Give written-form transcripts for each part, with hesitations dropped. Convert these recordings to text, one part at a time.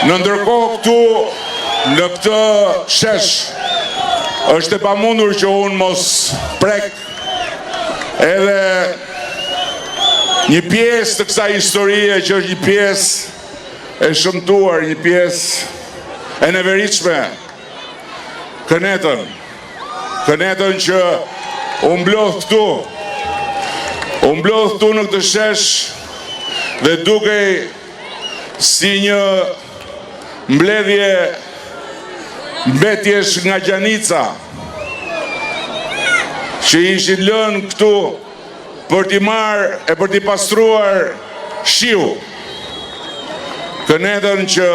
Në ndërkohë këtu, në këtë shesh, është e pamundur që unë mos prek edhe një pjesë të kësaj historie që është një pjesë e shëmtuar, një pjesë e neveritshme, kënetën që u mblodh këtu në këtë shesh dhe dukej si një mbetjesh nga Gjanica që ishin lënë këtu për t'i marrë e për t'i pastruar shiu. Kënetën që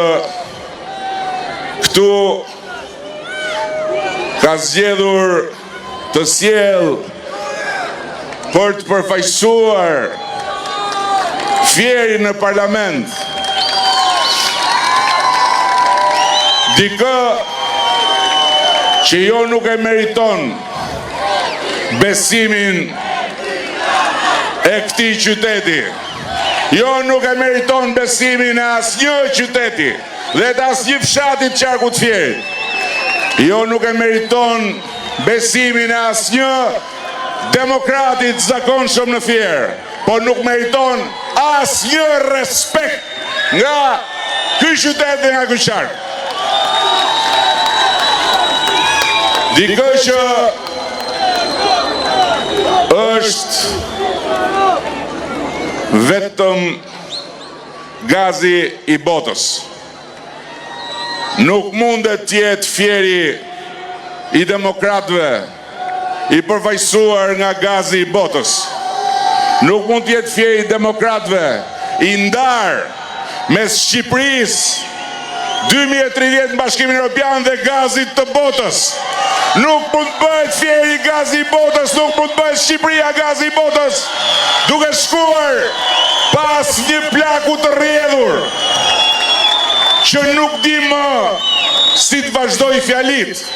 këtu ka zgjedhur të sjellë për të përfaqësuar Fierin në parlament. Dikë që jo nuk e meriton besimin e këtij qyteti. Jo nuk e meriton besimin e asnjë qyteti dhe të asnjë fshati të qarkut Fierit. Jo nuk e meriton besimin e asnjë demokratit zakonshëm në Fier, por nuk meriton asnjë respekt nga ky qytet dhe nga ky qark. Dikë që është vetëm gazi i botës. Nuk mundet t'jetë Fieri i demokratëve i përfaqësuar nga gazi i botës. Nuk mund t'jetë Fieri i demokratëve i ndarë mes Shqipërisë 2030 në Bashkimin Evropian dhe gazit të botës. Nuk mund të bëhet Fieri gazi i botës, nuk mund të bëhet Shqipëria gazi i botës, duke shkuar pas një plaku të rrjedhur që nuk di më si të vazhdoj fjalit.